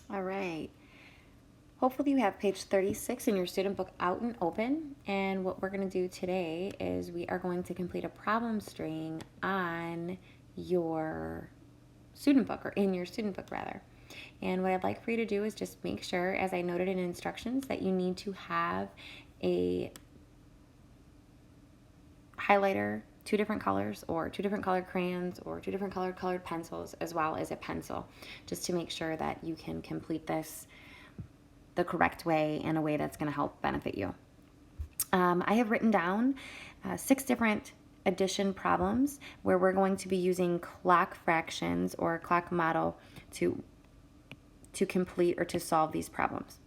All right. Hopefully you have page 36 in your student book out and open. And what we're going to do today is we are going to complete a problem string on your student book, or in your student book rather. And what I'd like for you to do is just make sure, as I noted in instructions, that you need to have a highlighter, two different colors, or two different colored crayons, or two different colored pencils, as well as a pencil, just to make sure that you can complete this the correct way, in a way that's going to help benefit you. I have written down 6 different addition problems where we're going to be using clock fractions or clock model to complete or to solve these problems.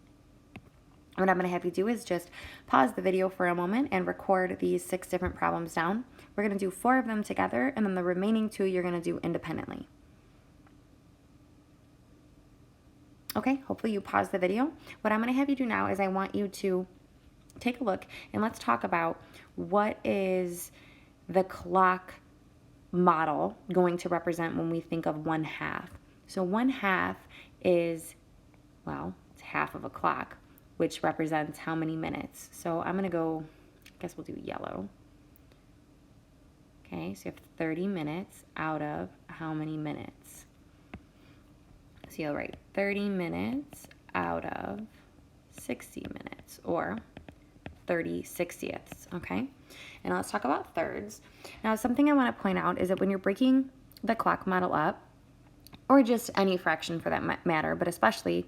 What I'm going to have you do is just pause the video for a moment and record these 6 different problems down. We're going to do 4 of them together, and then the remaining 2 you're going to do independently. Okay, hopefully you pause the video. What I'm going to have you do now is I want you to take a look and let's talk about what is the clock model going to represent when we think of 1/2. So 1/2 is, well, it's half of a clock, which represents how many minutes. So I'm going to go, I guess we'll do yellow. Okay, so you have 30 minutes out of how many minutes? So you'll write 30 minutes out of 60 minutes, or 30/60ths, okay? And let's talk about thirds. Now, something I want to point out is that when you're breaking the clock model up, or just any fraction for that matter, but especially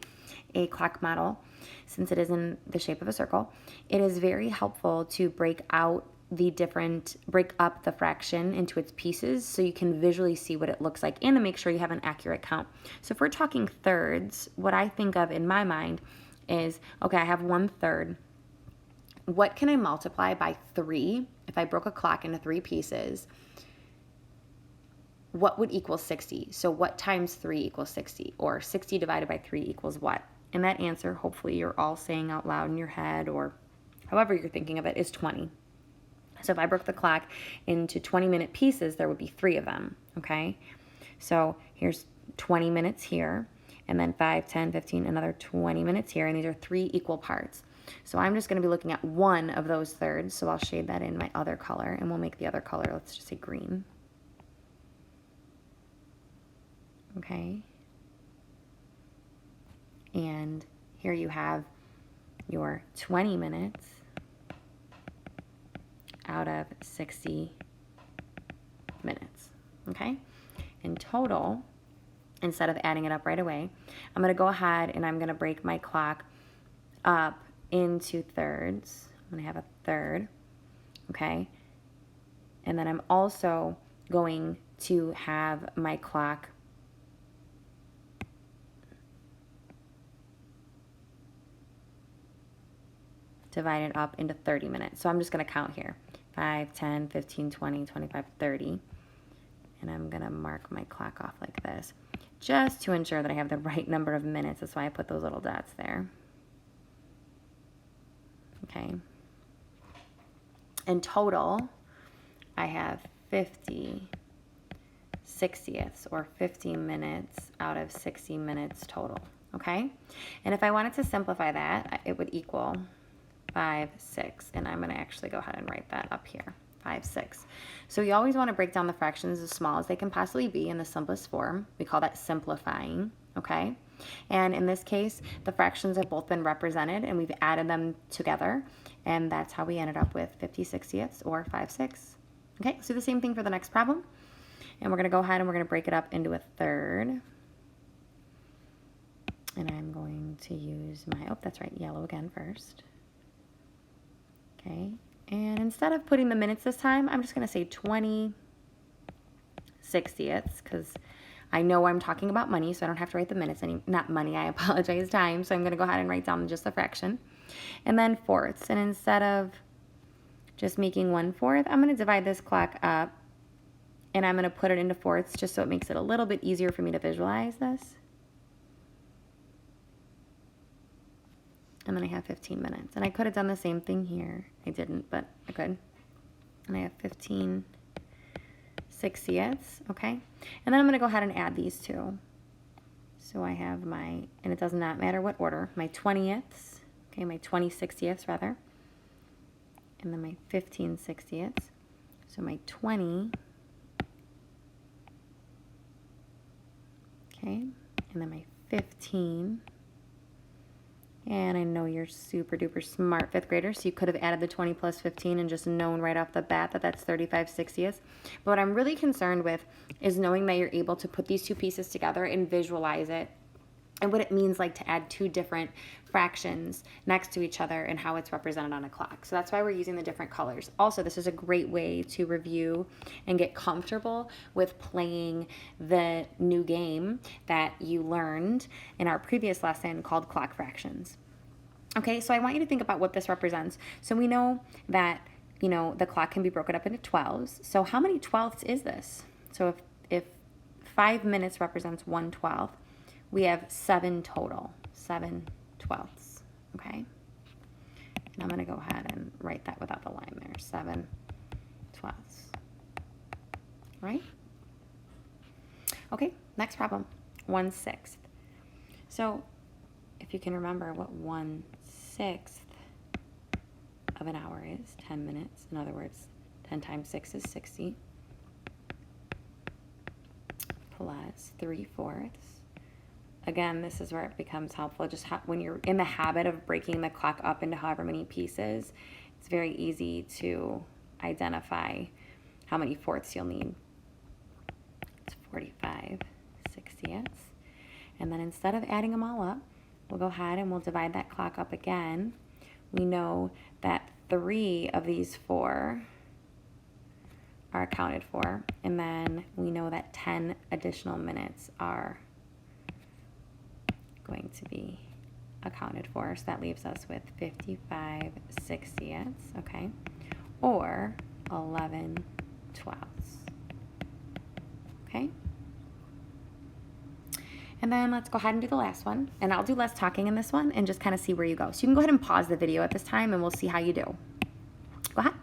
a clock model, since it is in the shape of a circle, it is very helpful to break up the fraction into its pieces so you can visually see what it looks like and to make sure you have an accurate count. So if we're talking thirds, what I think of in my mind is, okay, I have 1/3. What can I multiply by 3 if I broke a clock into 3 pieces? What would equal 60? So what times 3 equals 60? Or 60 divided by 3 equals what? And that answer, hopefully you're all saying out loud in your head, or however you're thinking of it, is 20. So if I broke the clock into 20-minute pieces, there would be 3 of them, okay? So here's 20 minutes here, and then 5, 10, 15, another 20 minutes here, and these are 3 equal parts. So I'm just going to be looking at one of those thirds, so I'll shade that in my other color, and we'll make the other color, let's just say green. Okay? And here you have your 20 minutes out of 60 minutes, okay? In total, instead of adding it up right away, I'm going to go ahead and I'm going to break my clock up into thirds. I'm going to have a third, okay? And then I'm also going to have my clock divided up into 30 minutes. So I'm just going to count here. 5, 10, 15, 20, 25, 30. And I'm going to mark my clock off like this, just to ensure that I have the right number of minutes. That's why I put those little dots there. Okay. In total, I have 50/60ths, or 15 minutes out of 60 minutes total. Okay? And if I wanted to simplify that, it would equal 5, 6. And I'm going to actually go ahead and write that up here. 5, 6. So you always want to break down the fractions as small as they can possibly be in the simplest form. We call that simplifying, okay? And in this case, the fractions have both been represented and we've added them together. And that's how we ended up with 50/60ths, or 5, 6. Okay, let's do the same thing for the next problem. And we're going to go ahead and we're going to break it up into a third. And I'm going to use my, oh, that's right, yellow again first. Okay, and instead of putting the minutes this time, I'm just going to say 20/60ths, because I know I'm talking about money, so I don't have to write the minutes not money, I apologize, time. So I'm going to go ahead and write down just the fraction. And then fourths, and instead of just making 1/4, I'm going to divide this clock up, and I'm going to put it into fourths just so it makes it a little bit easier for me to visualize this. And then I have 15 minutes. And I could have done the same thing here. I didn't, but I could. And I have 15/60ths, okay? And then I'm going to go ahead and add these two. So I have my, and it does not matter what order, my 20ths, okay, my 20/60ths rather, and then my 15/60ths. So my 20, okay, and then my 15. And I know you're super duper smart fifth graders, so you could have added the 20 plus 15 and just known right off the bat that that's 35/60ths. But what I'm really concerned with is knowing that you're able to put these two pieces together and visualize it and what it means like to add two different fractions next to each other and how it's represented on a clock. So that's why we're using the different colors. Also, this is a great way to review and get comfortable with playing the new game that you learned in our previous lesson called clock fractions. Okay, so I want you to think about what this represents. So we know that, you know, the clock can be broken up into 12s. So how many 12ths is this? So if 5 minutes represents 1/12, we have 7 total, 7/12ths, okay? And I'm gonna go ahead and write that without the line there, 7/12ths, right? Okay, next problem, 1/6. So if you can remember what 1/6 of an hour is, 10 minutes. In other words, 10 times 6 is 60, plus 3/4. Again, this is where it becomes helpful. Just when you're in the habit of breaking the clock up into however many pieces, it's very easy to identify how many fourths you'll need. It's 45/60ths. And then instead of adding them all up, we'll go ahead and we'll divide that clock up again. We know that 3 of these 4 are accounted for, and then we know that 10 additional minutes are going to be accounted for. So that leaves us with 55/60ths, okay, or 11/12ths, okay? And then let's go ahead and do the last one, and I'll do less talking in this one and just kind of see where you go. So you can go ahead and pause the video at this time and we'll see how you do. Go ahead.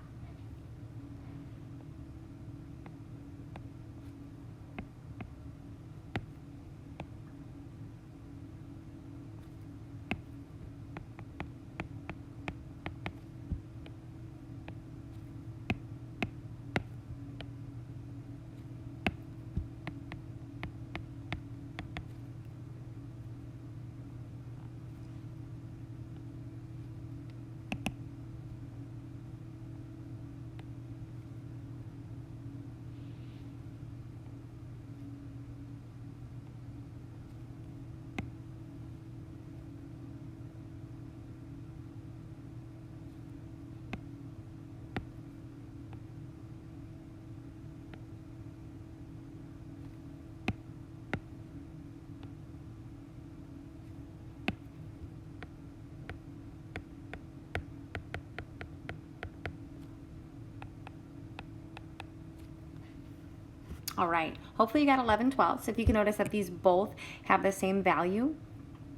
All right, hopefully you got 11/12ths. If you can notice that these both have the same value,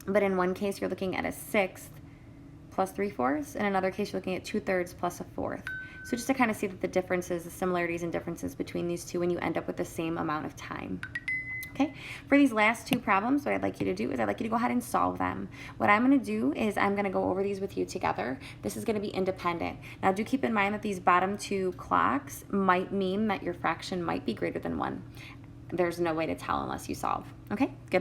but in one case you're looking at a 1/6 plus 3/4, in another case you're looking at 2/3 plus a 1/4. So just to kind of see that the differences, the similarities and differences between these two when you end up with the same amount of time. Okay, for these last two problems, what I'd like you to do is I'd like you to go ahead and solve them. What I'm going to do is I'm going to go over these with you together. This is going to be independent. Now do keep in mind that these bottom two clocks might mean that your fraction might be greater than 1. There's no way to tell unless you solve. Okay, good.